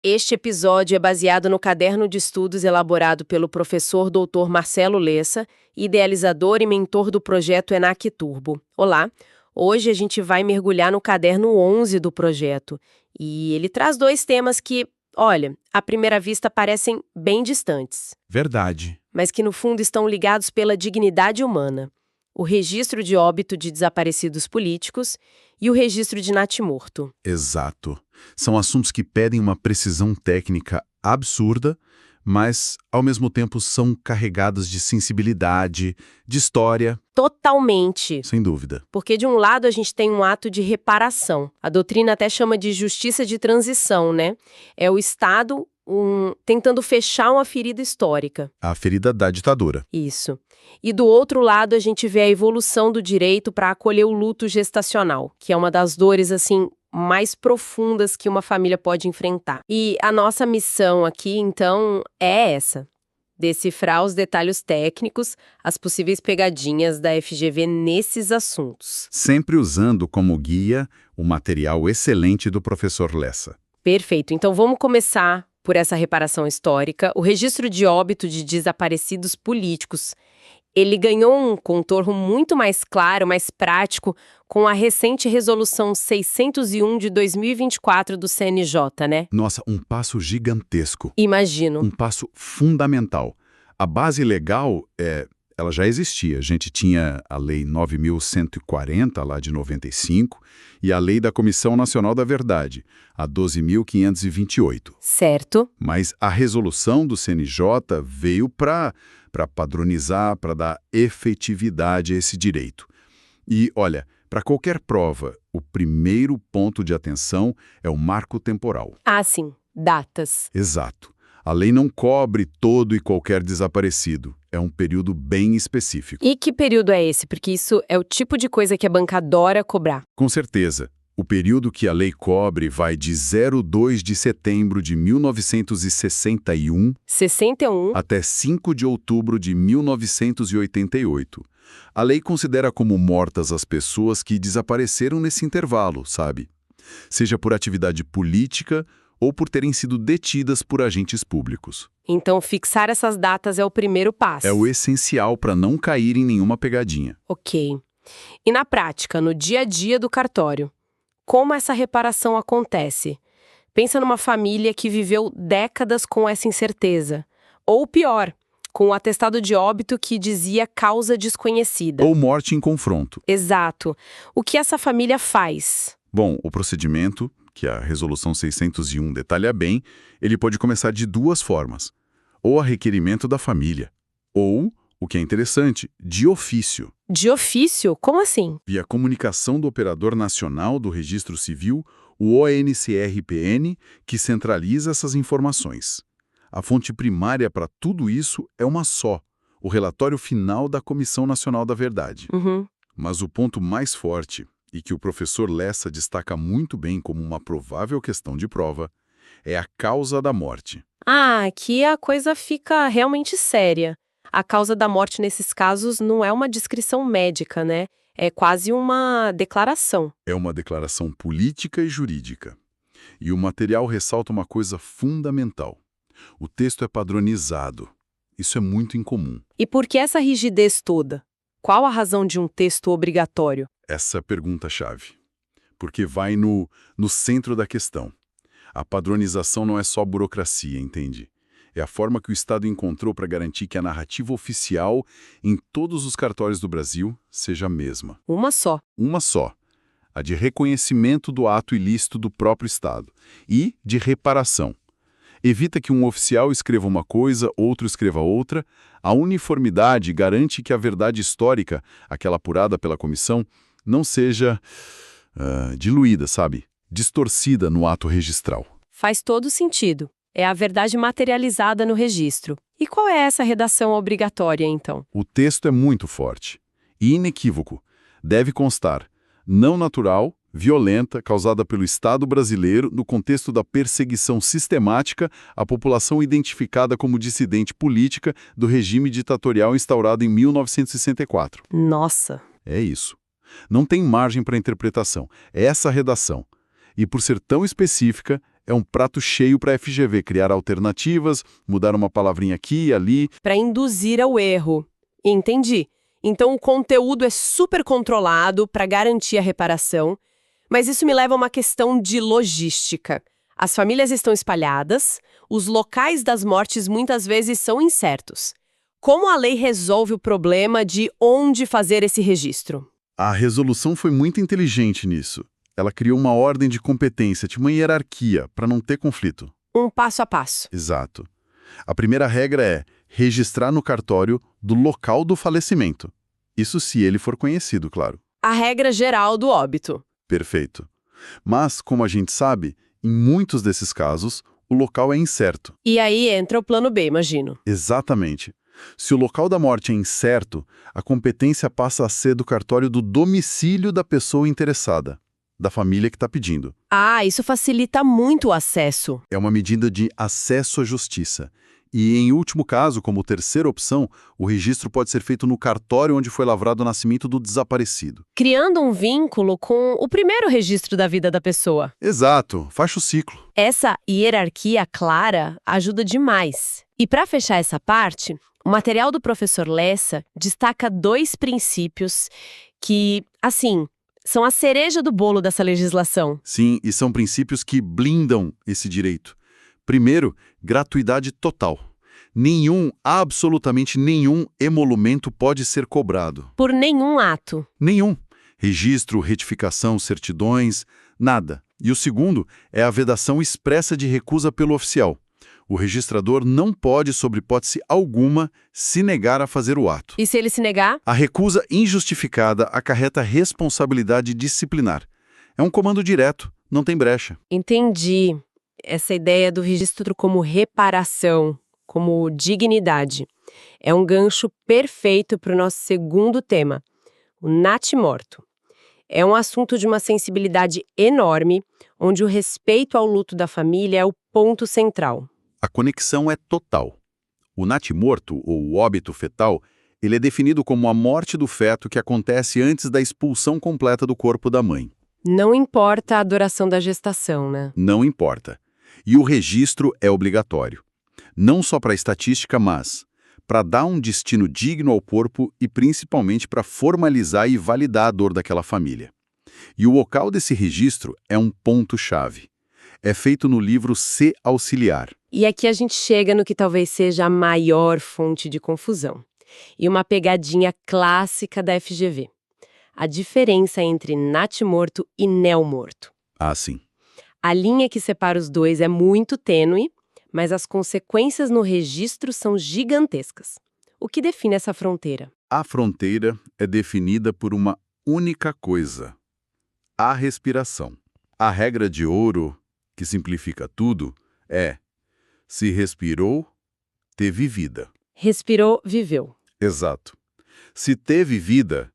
Este episódio é baseado no caderno de estudos elaborado pelo professor Dr. Marcelo Lessa, idealizador e mentor do projeto ENAC Turbo. Olá! Hoje a gente vai mergulhar no caderno 11 do projeto. E ele traz dois temas que, olha, à primeira vista parecem bem distantes. Verdade. Mas que no fundo estão ligados pela dignidade humana. O registro de óbito de desaparecidos políticos e o registro de natimorto. Exato. São assuntos que pedem uma precisão técnica absurda, mas, ao mesmo tempo, são carregados de sensibilidade, de história. Totalmente. Sem dúvida. Porque de um lado a gente tem um ato de reparação. A doutrina até chama de justiça de transição, né? É o Estado tentando fechar uma ferida histórica. A ferida da ditadura. Isso. E do outro lado a gente vê a evolução do direito para acolher o luto gestacional, que é uma das dores, assim, mais profundas que uma família pode enfrentar. E a nossa missão aqui, então, é essa: decifrar os detalhes técnicos, as possíveis pegadinhas da FGV nesses assuntos. Sempre usando como guia o material excelente do professor Lessa. Perfeito. Então vamos começar por essa reparação histórica. O registro de óbito de desaparecidos políticos, ele ganhou um contorno muito mais claro, mais prático, com a recente Resolução 601 de 2024 do CNJ, né? Nossa, um passo gigantesco. Imagino. Um passo fundamental. A base legal, ela já existia. A gente tinha a Lei 9.140, lá de 95, e a Lei da Comissão Nacional da Verdade, a 12.528. Certo. Mas a resolução do CNJ veio para padronizar, para dar efetividade a esse direito. E, olha, para qualquer prova, o primeiro ponto de atenção é o marco temporal. Ah, sim. Datas. Exato. A lei não cobre todo e qualquer desaparecido. É um período bem específico. E que período é esse? Porque isso é o tipo de coisa que a banca adora cobrar. Com certeza. O período que a lei cobre vai de 02 de setembro de 1961 até 5 de outubro de 1988. A lei considera como mortas as pessoas que desapareceram nesse intervalo, sabe? Seja por atividade política ou por terem sido detidas por agentes públicos. Então, fixar essas datas é o primeiro passo. É o essencial para não cair em nenhuma pegadinha. Ok. E na prática, no dia a dia do cartório, como essa reparação acontece? Pensa numa família que viveu décadas com essa incerteza. Ou pior, com o atestado de óbito que dizia causa desconhecida. Ou morte em confronto. Exato. O que essa família faz? Bom, o procedimento, que a Resolução 601 detalha bem, ele pode começar de duas formas. Ou a requerimento da família, ou, o que é interessante, de ofício. De ofício? Como assim? Via comunicação do Operador Nacional do Registro Civil, o ONCRPN, que centraliza essas informações. A fonte primária para tudo isso é uma só, o relatório final da Comissão Nacional da Verdade. Uhum. Mas o ponto mais forte, e que o professor Lessa destaca muito bem como uma provável questão de prova, é a causa da morte. Ah, aqui a coisa fica realmente séria. A causa da morte nesses casos não é uma descrição médica, né? É quase uma declaração. É uma declaração política e jurídica. E o material ressalta uma coisa fundamental. O texto é padronizado. Isso é muito incomum. E por que essa rigidez toda? Qual a razão de um texto obrigatório? Essa é a pergunta-chave. Porque vai no centro da questão. A padronização não é só burocracia, entende? É a forma que o Estado encontrou para garantir que a narrativa oficial em todos os cartórios do Brasil seja a mesma. Uma só. Uma só. A de reconhecimento do ato ilícito do próprio Estado. E de reparação. Evita que um oficial escreva uma coisa, outro escreva outra. A uniformidade garante que a verdade histórica, aquela apurada pela comissão, não seja diluída, sabe? Distorcida no ato registral. Faz todo sentido. É a verdade materializada no registro. E qual é essa redação obrigatória, então? O texto é muito forte e inequívoco. Deve constar: não natural, violenta, causada pelo Estado brasileiro no contexto da perseguição sistemática à população identificada como dissidente política do regime ditatorial instaurado em 1964. Nossa! É isso. Não tem margem para interpretação. É essa a redação. E por ser tão específica, É um prato cheio para a FGV criar alternativas, mudar uma palavrinha aqui e ali. Para induzir ao erro. Entendi. Então o conteúdo é super controlado para garantir a reparação, mas isso me leva a uma questão de logística. As famílias estão espalhadas, os locais das mortes muitas vezes são incertos. Como a lei resolve o problema de onde fazer esse registro? A resolução foi muito inteligente nisso. Ela criou uma ordem de competência, tipo uma hierarquia, para não ter conflito. Um passo a passo. Exato. A primeira regra é registrar no cartório do local do falecimento. Isso se ele for conhecido, claro. A regra geral do óbito. Perfeito. Mas, como a gente sabe, em muitos desses casos, o local é incerto. E aí entra o plano B, imagino. Exatamente. Se o local da morte é incerto, a competência passa a ser do cartório do domicílio da pessoa interessada, da família que está pedindo. Ah, isso facilita muito o acesso. É uma medida de acesso à justiça. E, em último caso, como terceira opção, o registro pode ser feito no cartório onde foi lavrado o nascimento do desaparecido. Criando um vínculo com o primeiro registro da vida da pessoa. Exato, fecha o ciclo. Essa hierarquia clara ajuda demais. E para fechar essa parte, o material do professor Lessa destaca 2 princípios que, assim, são a cereja do bolo dessa legislação. Sim, e são princípios que blindam esse direito. Primeiro, gratuidade total. Absolutamente nenhum emolumento pode ser cobrado. Por nenhum ato. Nenhum. Registro, retificação, certidões, nada. E o segundo é a vedação expressa de recusa pelo oficial. O registrador não pode, sob hipótese alguma, se negar a fazer o ato. E se ele se negar? A recusa injustificada acarreta responsabilidade disciplinar. É um comando direto, não tem brecha. Entendi. Essa ideia do registro como reparação, como dignidade, é um gancho perfeito para o nosso segundo tema, o natimorto. É um assunto de uma sensibilidade enorme, onde o respeito ao luto da família é o ponto central. A conexão é total. O natimorto, ou o óbito fetal, ele é definido como a morte do feto que acontece antes da expulsão completa do corpo da mãe. Não importa a duração da gestação, né? Não importa. E o registro é obrigatório. Não só para a estatística, mas para dar um destino digno ao corpo e principalmente para formalizar e validar a dor daquela família. E o local desse registro é um ponto-chave. É feito no livro C auxiliar. E aqui a gente chega no que talvez seja a maior fonte de confusão. E uma pegadinha clássica da FGV. A diferença entre natimorto e neomorto. Ah, sim. A linha que separa os dois é muito tênue, mas as consequências no registro são gigantescas. O que define essa fronteira? A fronteira é definida por uma única coisa: a respiração. A regra de ouro, que simplifica tudo, é: se respirou, teve vida. Respirou, viveu. Exato. Se teve vida,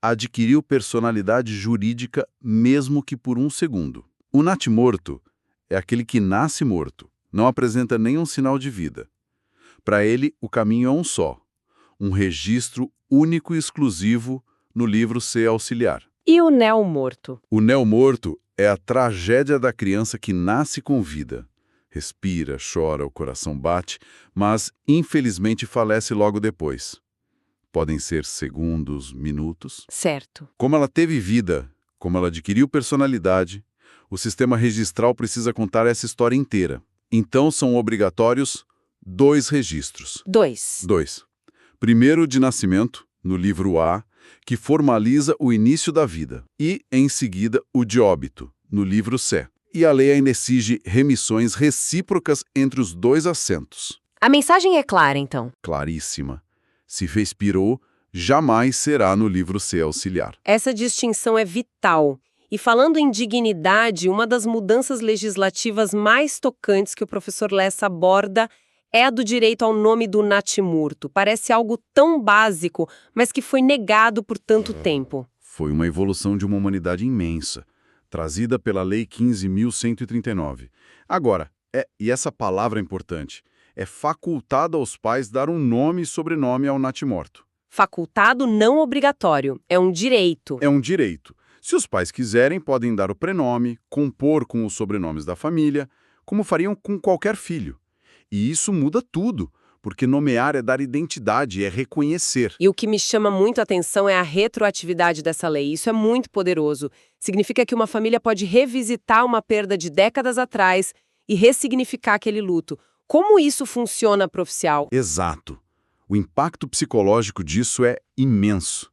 adquiriu personalidade jurídica mesmo que por um segundo. O natimorto é aquele que nasce morto, não apresenta nenhum sinal de vida. Para ele, o caminho é um só: um registro único e exclusivo no livro C auxiliar. E o neomorto? O neomorto é a tragédia da criança que nasce com vida. Respira, chora, o coração bate, mas infelizmente falece logo depois. Podem ser segundos, minutos. Certo. Como ela teve vida, como ela adquiriu personalidade, o sistema registral precisa contar essa história inteira. Então são obrigatórios 2 registros. 2. 2. Primeiro de nascimento, no livro A, que formaliza o início da vida. E, em seguida, o de óbito, no livro C. E a lei ainda exige remissões recíprocas entre os 2 assentos. A mensagem é clara, então. Claríssima. Se respirou, jamais será no livro C auxiliar. Essa distinção é vital. E falando em dignidade, uma das mudanças legislativas mais tocantes que o professor Lessa aborda é a do direito ao nome do natimorto. Parece algo tão básico, mas que foi negado por tanto tempo. Foi uma evolução de uma humanidade imensa, trazida pela Lei 15.139. Agora, e essa palavra é importante, é facultado aos pais dar um nome e sobrenome ao natimorto. Facultado, não obrigatório. É um direito. É um direito. Se os pais quiserem, podem dar o prenome, compor com os sobrenomes da família, como fariam com qualquer filho. E isso muda tudo, porque nomear é dar identidade, é reconhecer. E o que me chama muito a atenção é a retroatividade dessa lei. Isso é muito poderoso. Significa que uma família pode revisitar uma perda de décadas atrás e ressignificar aquele luto. Como isso funciona para o oficial? Exato. O impacto psicológico disso é imenso.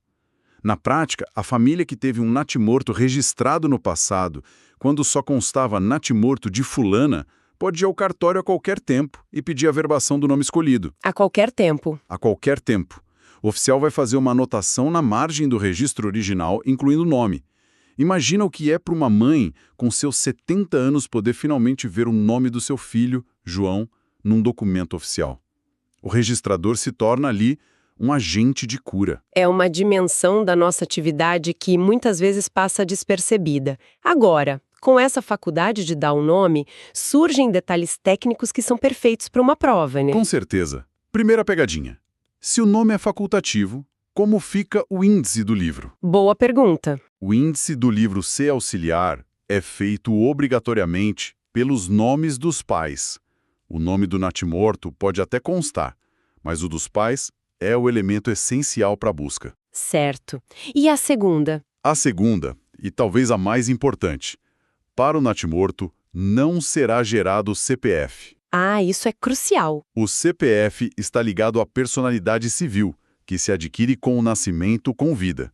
Na prática, a família que teve um natimorto registrado no passado, quando só constava natimorto de fulana, pode ir ao cartório a qualquer tempo e pedir a averbação do nome escolhido. A qualquer tempo. A qualquer tempo. O oficial vai fazer uma anotação na margem do registro original, incluindo o nome. Imagina o que é para uma mãe, com seus 70 anos, poder finalmente ver o nome do seu filho, João, num documento oficial. O registrador se torna ali um agente de cura. É uma dimensão da nossa atividade que muitas vezes passa despercebida. Agora, com essa faculdade de dar um nome, surgem detalhes técnicos que são perfeitos para uma prova, né? Com certeza. Primeira pegadinha. Se o nome é facultativo, como fica o índice do livro? Boa pergunta. O índice do livro C auxiliar é feito obrigatoriamente pelos nomes dos pais. O nome do natimorto pode até constar, mas o dos pais é o elemento essencial para a busca. Certo. E a segunda? A segunda, e talvez a mais importante, para o natimorto não será gerado CPF. Ah, isso é crucial. O CPF está ligado à personalidade civil, que se adquire com o nascimento com vida.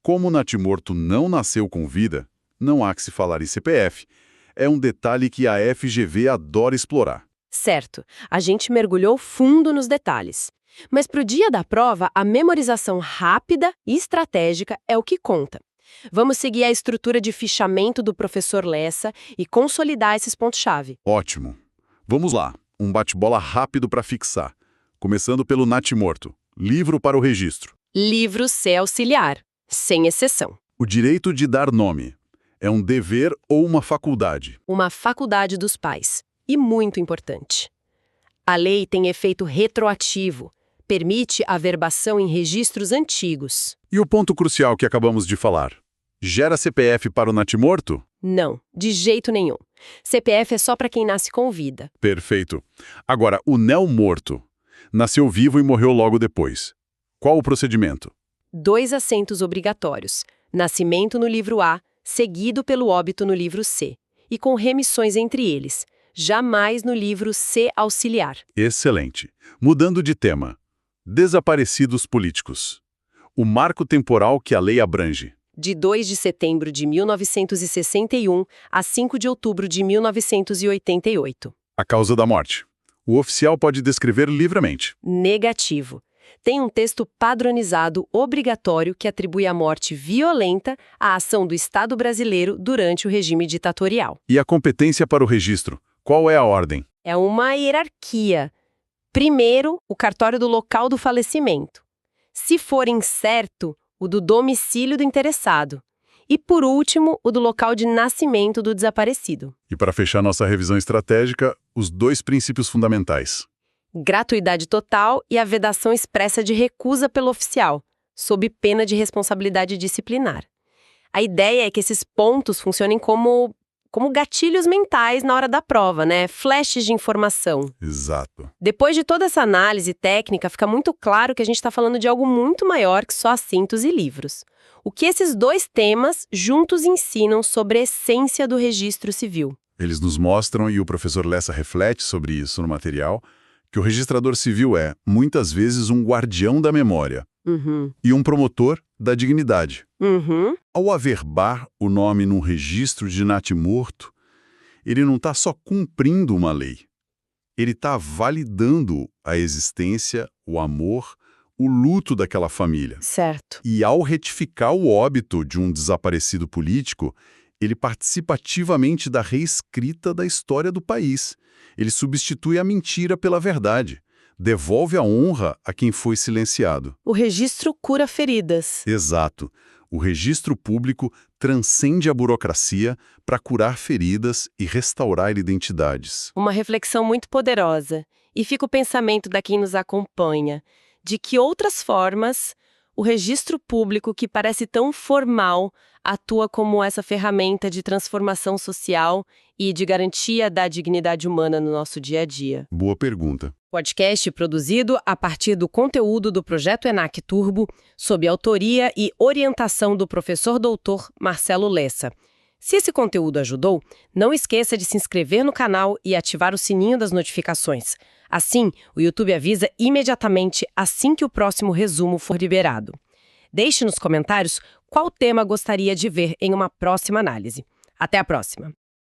Como o natimorto não nasceu com vida, não há que se falar em CPF. É um detalhe que a FGV adora explorar. Certo. A gente mergulhou fundo nos detalhes. Mas para o dia da prova, a memorização rápida e estratégica é o que conta. Vamos seguir a estrutura de fichamento do professor Lessa e consolidar esses pontos-chave. Ótimo. Vamos lá, um bate-bola rápido para fixar. Começando pelo natimorto. Livro para o registro. Livro C auxiliar, sem exceção. O direito de dar nome. É um dever ou uma faculdade? Uma faculdade dos pais. E muito importante. A lei tem efeito retroativo. Permite a averbação em registros antigos. E o ponto crucial que acabamos de falar? Gera CPF para o natimorto? Não, de jeito nenhum. CPF é só para quem nasce com vida. Perfeito. Agora, o neo-morto. Nasceu vivo e morreu logo depois. Qual o procedimento? 2 assentos obrigatórios. Nascimento no livro A, seguido pelo óbito no livro C. E com remissões entre eles. Jamais no livro C auxiliar. Excelente. Mudando de tema. Desaparecidos políticos. O marco temporal que a lei abrange. De 2 de setembro de 1961 a 5 de outubro de 1988. A causa da morte. O oficial pode descrever livremente. Negativo. Tem um texto padronizado obrigatório que atribui a morte violenta à ação do Estado brasileiro durante o regime ditatorial. E a competência para o registro? Qual é a ordem? É uma hierarquia. Primeiro, o cartório do local do falecimento. Se for incerto, o do domicílio do interessado. E, por último, o do local de nascimento do desaparecido. E para fechar nossa revisão estratégica, os 2 princípios fundamentais. Gratuidade total e a vedação expressa de recusa pelo oficial, sob pena de responsabilidade disciplinar. A ideia é que esses pontos funcionem como gatilhos mentais na hora da prova, né? Flashes de informação. Exato. Depois de toda essa análise técnica, fica muito claro que a gente está falando de algo muito maior que só assentos e livros. O que esses 2 temas juntos ensinam sobre a essência do registro civil? Eles nos mostram, e o professor Lessa reflete sobre isso no material, que o registrador civil é, muitas vezes, um guardião da memória e um promotor da dignidade. Ao averbar o nome num registro de natimorto, ele não está só cumprindo uma lei. Ele está validando a existência, o amor, o luto daquela família. Certo. E ao retificar o óbito de um desaparecido político, ele participa ativamente da reescrita da história do país. Ele substitui a mentira pela verdade. Devolve a honra a quem foi silenciado. O registro cura feridas. Exato. O registro público transcende a burocracia para curar feridas e restaurar identidades. Uma reflexão muito poderosa. E fica o pensamento da quem nos acompanha, de que outras formas o registro público, que parece tão formal, atua como essa ferramenta de transformação social e de garantia da dignidade humana no nosso dia a dia? Boa pergunta. Podcast produzido a partir do conteúdo do Projeto ENAC Turbo, sob autoria e orientação do professor doutor Marcelo Lessa. Se esse conteúdo ajudou, não esqueça de se inscrever no canal e ativar o sininho das notificações. Assim, o YouTube avisa imediatamente assim que o próximo resumo for liberado. Deixe nos comentários qual tema gostaria de ver em uma próxima análise. Até a próxima!